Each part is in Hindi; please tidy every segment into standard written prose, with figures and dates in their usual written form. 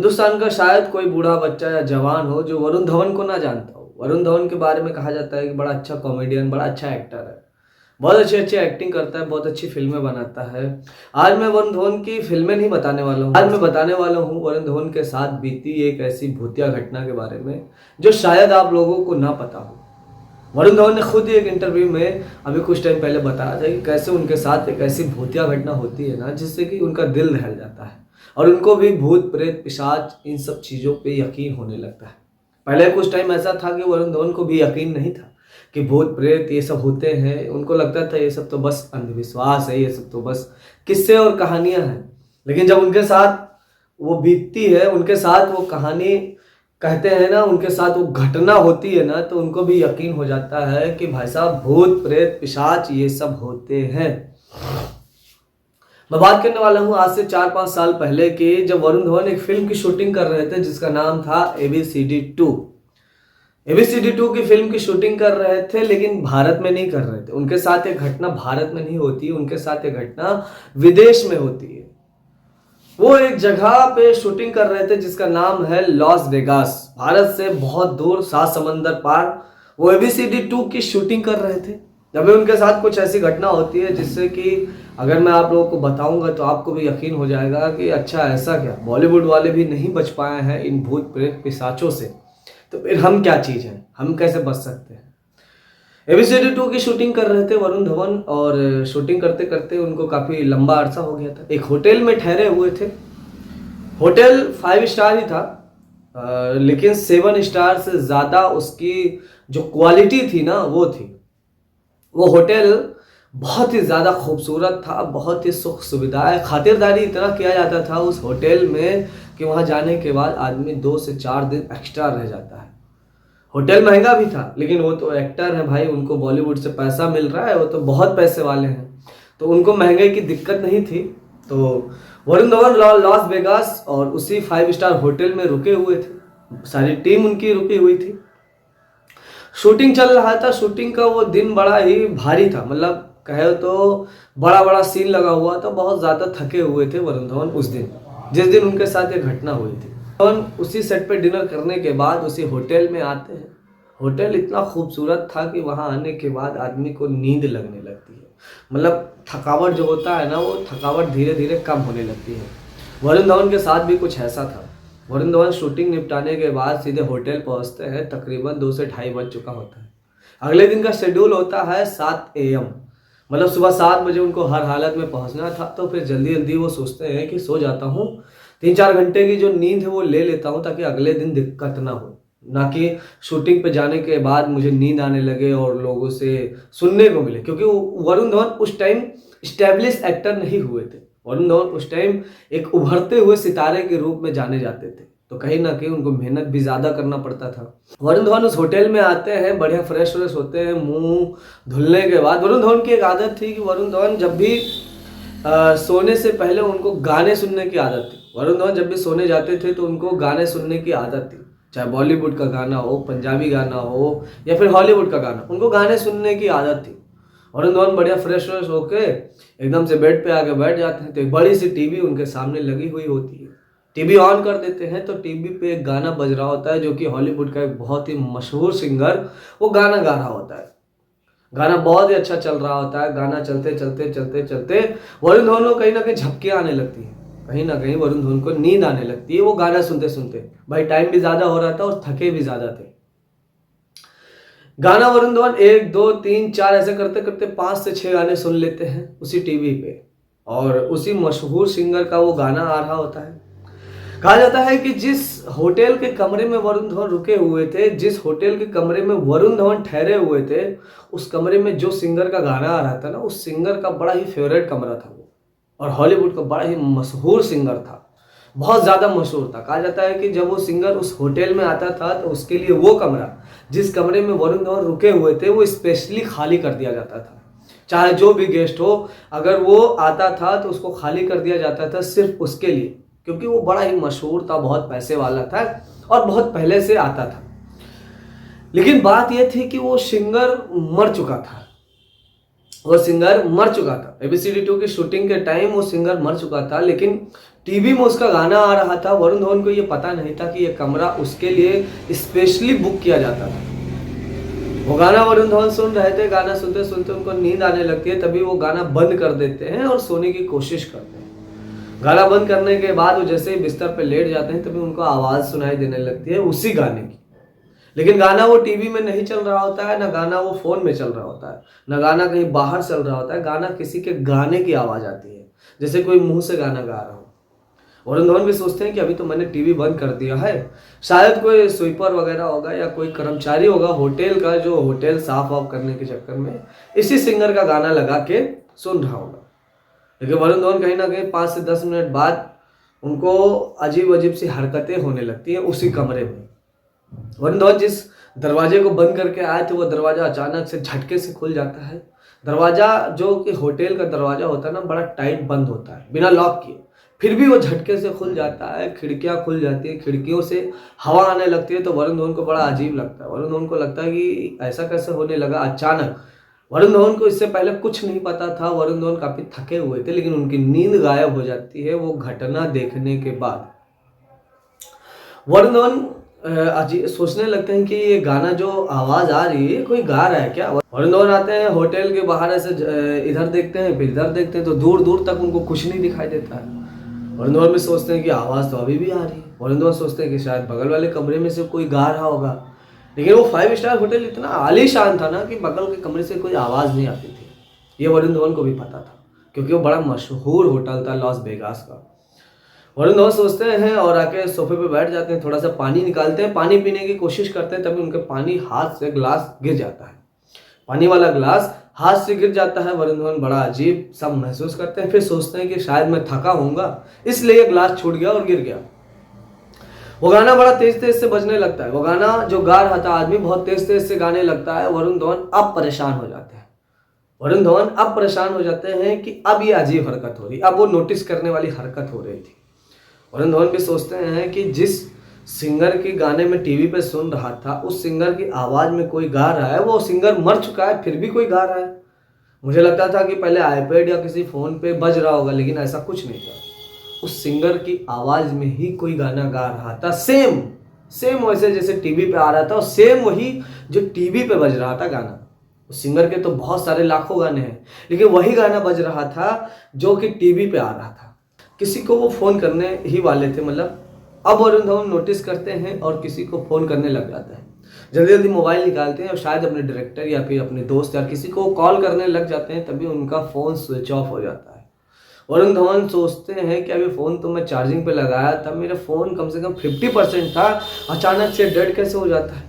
हिंदुस्तान का शायद कोई बूढ़ा बच्चा या जवान हो जो वरुण धवन को ना जानता हो। वरुण धवन के बारे में कहा जाता है कि बड़ा अच्छा कॉमेडियन, बड़ा अच्छा एक्टर है। बहुत अच्छी अच्छी एक्टिंग करता है, बहुत अच्छी फिल्में बनाता है। आज मैं वरुण धवन की फिल्में नहीं बताने वाला हूँ, आज मैं बताने वाला हूँ वरुण धवन के साथ बीती एक ऐसी भूतिया घटना के बारे में जो शायद आप लोगों को ना पता हो। वरुण धवन ने खुद ही एक इंटरव्यू में अभी कुछ टाइम पहले बताया था कि कैसे उनके साथ एक ऐसी भूतिया घटना होती है ना, जिससे कि उनका दिल दहल जाता है और उनको भी भूत प्रेत पिशाच इन सब चीज़ों पे यकीन होने लगता है। पहले कुछ टाइम ऐसा था कि वरुण धवन को भी यकीन नहीं था कि भूत प्रेत ये सब होते हैं। उनको लगता था ये सब तो बस अंधविश्वास है, ये सब तो बस किस्से और कहानियां हैं। लेकिन जब उनके साथ वो बीतती है, उनके साथ वो कहानी कहते हैं ना, उनके साथ वो घटना होती है ना, तो उनको भी यकीन हो जाता है कि भाई साहब भूत प्रेत पिशाच ये सब होते हैं। मैं बात करने वाला हूँ आज से 4-5 साल पहले की, जब वरुण धवन एक फिल्म की शूटिंग कर रहे थे जिसका नाम था ABCD 2। ABCD 2 की फिल्म की शूटिंग कर रहे थे, लेकिन भारत में नहीं कर रहे थे। उनके साथ एक घटना भारत में नहीं होती, उनके साथ एक घटना विदेश में होती है। वो एक जगह पे शूटिंग कर रहे थे जिसका नाम है लॉस वेगास। भारत से बहुत दूर, 7 समंदर पार वो ABCD 2 की शूटिंग कर रहे थे। जब भी उनके साथ कुछ ऐसी घटना होती है जिससे कि अगर मैं आप लोगों को बताऊंगा तो आपको भी यकीन हो जाएगा कि अच्छा ऐसा क्या, बॉलीवुड वाले भी नहीं बच पाए हैं इन भूत प्रेत पिशाचों से, तो फिर हम क्या चीज़ हैं, हम कैसे बच सकते हैं। ABCD 2 की शूटिंग कर रहे थे वरुण धवन, और शूटिंग करते करते उनको काफ़ी लंबा अरसा हो गया था। एक होटल में ठहरे हुए थे। होटल 5 स्टार ही था, लेकिन 7 स्टार से ज़्यादा उसकी जो क्वालिटी थी ना वो थी। वो होटल बहुत ही ज़्यादा खूबसूरत था, बहुत ही सुख सुविधाएं, खातिरदारी इतना किया जाता था उस होटल में कि वहाँ जाने के बाद आदमी 2 से 4 दिन एक्स्ट्रा रह जाता है। होटल महंगा भी था, लेकिन वो तो एक्टर है भाई, उनको बॉलीवुड से पैसा मिल रहा है, वो तो बहुत पैसे वाले हैं, तो उनको महंगाई की दिक्कत नहीं थी। तो वरुण धवन लॉस वेगास और उसी 5 स्टार होटल में रुके हुए थे। सारी टीम उनकी रुकी हुई थी। शूटिंग चल रहा था। शूटिंग का वो दिन बड़ा ही भारी था, मतलब कहे तो बड़ा बड़ा सीन लगा हुआ था। बहुत ज़्यादा थके हुए थे वरुण धवन उस दिन, जिस दिन उनके साथ ये घटना हुई थी। धवन उसी सेट पे डिनर करने के बाद उसी होटल में आते हैं। होटल इतना खूबसूरत था कि वहाँ आने के बाद आदमी को नींद लगने लगती है, मतलब थकावट जो होता है ना, वो थकावट धीरे धीरे कम होने लगती है। वरुण धवन के साथ भी कुछ ऐसा था। वरुण धवन शूटिंग निपटाने के बाद सीधे होटल पहुंचते हैं, तकरीबन 2 से ढाई बज चुका होता है। अगले दिन का शेड्यूल होता है 7 AM, मतलब सुबह 7 बजे उनको हर हालत में पहुंचना था। तो फिर जल्दी जल्दी वो सोचते हैं कि सो जाता हूँ, 3-4 घंटे की जो नींद है वो ले लेता हूँ ताकि अगले दिन दिक्कत ना हो, ना कि शूटिंग पे जाने के बाद मुझे नींद आने लगे और लोगों से सुनने को मिले। क्योंकि वरुण धवन उस टाइम स्टैब्लिश एक्टर नहीं हुए थे। वरुण धवन उस टाइम एक उभरते हुए सितारे के रूप में जाने जाते थे, तो कहीं ना कहीं उनको मेहनत भी ज़्यादा करना पड़ता था। वरुण धवन उस होटल में आते हैं, बढ़िया फ्रेश व्रेश होते हैं। मुंह धुलने के बाद वरुण धवन की एक आदत थी कि वरुण धवन जब भी सोने से पहले उनको गाने सुनने की आदत थी। वरुण धवन जब भी सोने जाते थे तो उनको गाने सुनने की आदत थी, चाहे बॉलीवुड का गाना हो, पंजाबी गाना हो या फिर हॉलीवुड का गाना, उनको गाने सुनने की आदत थी। वरुण धवन बढ़िया फ्रेश व्रेश होके एकदम से बेड पे आके बैठ जाते हैं, तो एक बड़ी सी टीवी उनके सामने लगी हुई होती है। टीवी ऑन कर देते हैं तो टीवी पे एक गाना बज रहा होता है, जो कि हॉलीवुड का एक बहुत ही मशहूर सिंगर वो गाना गा रहा होता है। गाना बहुत ही अच्छा चल रहा होता है। गाना चलते चलते चलते चलते वरुण धवन को कहीं ना कहीं झपकियाँ आने लगती हैं, कहीं ना कहीं वरुण धवन को नींद आने लगती है वो गाना सुनते सुनते। भाई टाइम भी ज़्यादा हो रहा था और थके भी ज़्यादा थे। गाना वरुण धवन 1, 2, 3, 4 ऐसे करते करते 5 से 6 गाने सुन लेते हैं उसी टीवी पे, और उसी मशहूर सिंगर का वो गाना आ रहा होता है। कहा जाता है कि जिस होटल के कमरे में वरुण धवन रुके हुए थे, जिस होटल के कमरे में वरुण धवन ठहरे हुए थे, उस कमरे में जो सिंगर का गाना आ रहा था ना, उस सिंगर का बड़ा ही फेवरेट कमरा था वो, और हॉलीवुड का बड़ा ही मशहूर सिंगर था, बहुत ज़्यादा मशहूर था। कहा जाता है कि जब वो सिंगर उस होटल में आता था तो उसके लिए वो कमरा, जिस कमरे में वरुण धवन रुके हुए थे, वो स्पेशली खाली कर दिया जाता था। चाहे जो भी गेस्ट हो, अगर वो आता था तो उसको खाली कर दिया जाता था सिर्फ उसके लिए, क्योंकि वो बड़ा ही मशहूर था, बहुत पैसे वाला था और बहुत पहले से आता था। लेकिन बात यह थी कि वो सिंगर मर चुका था। वो सिंगर मर चुका था। एबीसीडी 2 की शूटिंग के टाइम वो सिंगर मर चुका था, लेकिन टीवी में उसका गाना आ रहा था। वरुण धवन को ये पता नहीं था कि ये कमरा उसके लिए स्पेशली बुक किया जाता था। वो गाना वरुण धवन सुन रहे थे, गाना सुनते सुनते उनको नींद आने लगती है, तभी वो गाना बंद कर देते हैं और सोने की कोशिश करते हैं। गाना बंद करने के बाद वो जैसे ही बिस्तर पे लेट जाते हैं तभी उनको आवाज़ सुनाई देने लगती है उसी गाने की। लेकिन गाना वो टीवी में नहीं चल रहा होता है, ना गाना वो फोन में चल रहा होता है, ना गाना कहीं बाहर चल रहा होता है। गाना किसी के गाने की आवाज़ आती है, जैसे कोई मुंह से गाना गा रहा हो। वरुण धवन भी सोचते हैं कि अभी तो मैंने टीवी बंद कर दिया है, शायद कोई स्वीपर वगैरह होगा या कोई कर्मचारी होगा होटल का, जो होटल साफ वाफ करने के चक्कर में इसी सिंगर का गाना लगा के सुन रहा होगा। लेकिन वरुण धवन कहीं ना कहीं 5 से 10 मिनट बाद उनको अजीब अजीब सी हरकतें होने लगती हैं उसी कमरे में। वरुण धवन जिस दरवाजे को बंद करके आए थे वो दरवाजा अचानक से झटके से खुल जाता है। दरवाजा जो कि होटल का दरवाजा होता है ना, बड़ा टाइट बंद होता है बिना लॉक किए, फिर भी वो झटके से खुल जाता है। खिड़कियां खुल जाती है, खिड़कियों से हवा आने लगती है। तो वरुण धवन को बड़ा अजीब लगता है। वरुण धवन को लगता है कि ऐसा कैसे होने लगा अचानक। वरुण धवन को इससे पहले कुछ नहीं पता था। वरुण धवन काफी थके हुए थे, लेकिन उनकी नींद गायब हो जाती है वो घटना देखने के बाद। वरुण धवन सोचने लगते हैं कि ये गाना जो आवाज आ रही है कोई गा रहा है क्या। वरुण धवन आते हैं होटल के बाहर, ऐसे इधर देखते हैं फिर इधर देखते हैं, तो दूर दूर तक उनको कुछ नहीं दिखाई देता है। वरुण धवन भी सोचते हैं कि आवाज तो अभी भी आ रही है। वरुण धवन सोचते हैं कि शायद बगल वाले कमरे में से कोई गा रहा होगा, लेकिन वो 5 स्टार होटल इतना आलीशान था ना कि बगल के कमरे से कोई आवाज नहीं आती थी। ये वरुण धवन को भी पता था, क्योंकि वो बड़ा मशहूर होटल था लॉस वेगास का। वरुण धवन सोचते हैं और आके सोफे पे बैठ जाते हैं, थोड़ा सा पानी निकालते हैं, पानी पीने की कोशिश करते हैं, तभी उनके पानी हाथ से ग्लास गिर जाता है। पानी वाला ग्लास हाथ से गिर जाता है। वरुण धवन बड़ा अजीब सब महसूस करते हैं, फिर सोचते हैं कि शायद मैं थका होऊंगा इसलिए ग्लास छूट गया और गिर गया। वो गाना बड़ा तेज तेज से बजने लगता है। वो गाना जो गा रहा था आदमी बहुत तेज तेज से गाने लगता है। वरुण धवन अब परेशान हो जाते हैं। वरुण धवन अब परेशान हो जाते हैं कि अब ये अजीब हरकत हो रही, अब वो नोटिस करने वाली हरकत हो रही थी। वरुण धवन भी सोचते हैं कि जिस सिंगर के गाने में टीवी पे सुन रहा था उस सिंगर की आवाज में कोई गा रहा है, वो सिंगर मर चुका है फिर भी कोई गा रहा है। मुझे लगता था कि पहले आईपैड या किसी फोन पे बज रहा होगा, लेकिन ऐसा कुछ नहीं था। उस सिंगर की आवाज में ही कोई गाना गा रहा था, सेम सेम वैसे जैसे टीवी पे आ रहा था, और सेम वही जो टीवी पे बज रहा था गाना। उस सिंगर के तो बहुत सारे लाखों गाने हैं, लेकिन वही गाना बज रहा था जो कि टीवी पे आ रहा था। किसी को वो फोन करने ही वाले थे, मतलब अब वरुण धवन नोटिस करते हैं और किसी को फोन करने लग जाता है। जल्दी जल्दी मोबाइल निकालते हैं और शायद अपने डायरेक्टर या फिर अपने दोस्त या किसी को कॉल करने लग जाते हैं, तभी उनका फोन स्विच ऑफ हो जाता है। वरुण धवन सोचते हैं कि अभी फोन तो मैं चार्जिंग पे लगाया था, मेरा फोन कम से कम 50% था, अचानक से डेड कैसे हो जाता है।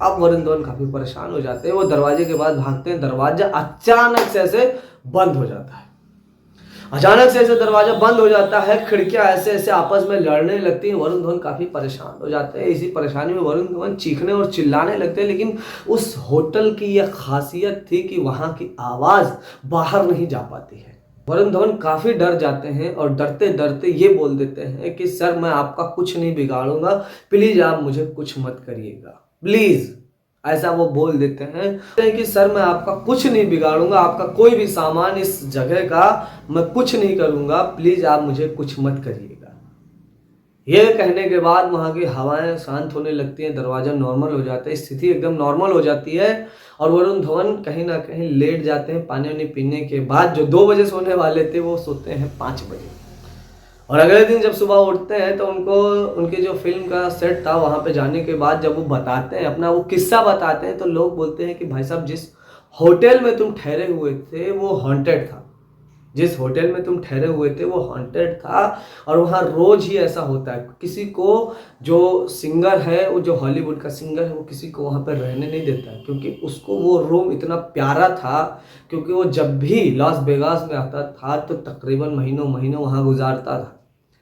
अब वरुण धवन काफी परेशान हो जाते हैं। वो दरवाजे के बाद भागते हैं, दरवाजा अचानक से ऐसे बंद हो जाता है। अचानक से ऐसे दरवाजा बंद हो जाता है, खिड़कियां ऐसे ऐसे आपस में लड़ने लगती हैं। वरुण धवन काफी परेशान हो जाते हैं। इसी परेशानी में वरुण धवन चीखने और चिल्लाने लगते हैं, लेकिन उस होटल की यह खासियत थी कि वहां की आवाज बाहर नहीं जा पाती है। वरुण धवन काफी डर जाते हैं और डरते डरते ये बोल देते हैं कि सर मैं आपका कुछ नहीं बिगाड़ूंगा, प्लीज आप मुझे कुछ मत करिएगा, प्लीज। ऐसा वो बोल देते हैं कि सर मैं आपका कुछ नहीं बिगाड़ूंगा, आपका कोई भी सामान इस जगह का मैं कुछ नहीं करूंगा, प्लीज आप मुझे कुछ मत करिएगा। ये कहने के बाद वहां की हवाएं शांत होने लगती हैं, दरवाजा नॉर्मल हो जाता है, स्थिति एकदम नॉर्मल हो जाती है और वरुण धवन कहीं ना कहीं लेट जाते हैं। पानी वानी पीने के बाद जो 2 बजे सोने वाले थे वो सोते हैं 5 बजे। और अगले दिन जब सुबह उठते हैं तो उनको उनकी जो फिल्म का सेट था वहाँ पे जाने के बाद जब वो बताते हैं अपना वो किस्सा बताते हैं, तो लोग बोलते हैं कि भाई साहब जिस होटल में तुम ठहरे हुए थे वो हॉन्टेड था, जिस होटल में तुम ठहरे हुए थे वो हॉन्टेड था। और वहाँ रोज ही ऐसा होता है, किसी को जो सिंगर है, वो जो हॉलीवुड का सिंगर है, वो किसी को वहाँ पर रहने नहीं देता है, क्योंकि उसको वो रूम इतना प्यारा था, क्योंकि वो जब भी लॉस वेगास में आता था तो तकरीबन महीनों महीनों वहाँ गुजारता था।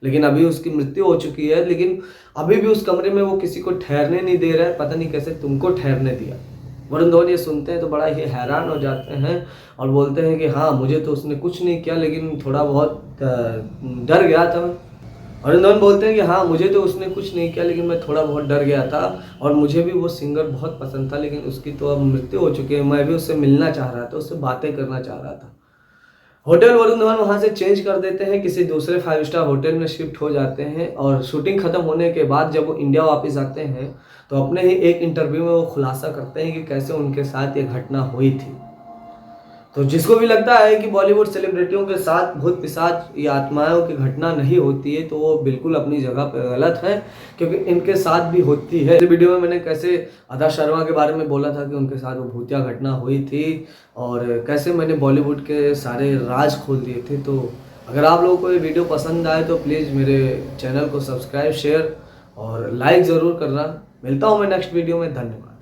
लेकिन अभी उसकी मृत्यु हो चुकी है, लेकिन अभी भी उस कमरे में वो किसी को ठहरने नहीं दे रहा है, पता नहीं कैसे तुमको ठहरने दिया। वरुण धवन ये सुनते हैं तो बड़ा ही हैरान हो जाते हैं और बोलते हैं कि हाँ मुझे तो उसने कुछ नहीं किया, लेकिन थोड़ा बहुत डर गया था। वरुण धवन बोलते हैं कि हाँ मुझे तो उसने कुछ नहीं किया, लेकिन मैं थोड़ा बहुत डर गया था और मुझे भी वो सिंगर बहुत पसंद था, लेकिन उसकी तो अब मृत्यु हो चुकी है। मैं भी उससे मिलना चाह रहा था, उससे बातें करना चाह रहा था। होटल वरुण धवन वहाँ से चेंज कर देते हैं, किसी दूसरे 5 स्टार होटल में शिफ्ट हो जाते हैं और शूटिंग खत्म होने के बाद जब वो इंडिया वापस आते हैं तो अपने ही एक इंटरव्यू में वो खुलासा करते हैं कि कैसे उनके साथ ये घटना हुई थी। तो जिसको भी लगता है कि बॉलीवुड सेलिब्रिटियों के साथ भूत पिशाच या आत्माओं की घटना नहीं होती है तो वो बिल्कुल अपनी जगह पर गलत है, क्योंकि इनके साथ भी होती है। इस वीडियो में मैंने कैसे आदा शर्मा के बारे में बोला था कि उनके साथ वो भूतिया घटना हुई थी और कैसे मैंने बॉलीवुड के सारे राज खोल दिए थे। तो अगर आप लोगों को ये वीडियो पसंद आए तो प्लीज़ मेरे चैनल को सब्सक्राइब, शेयर और लाइक ज़रूर करना। मिलता हूँ मैं नेक्स्ट वीडियो में। धन्यवाद।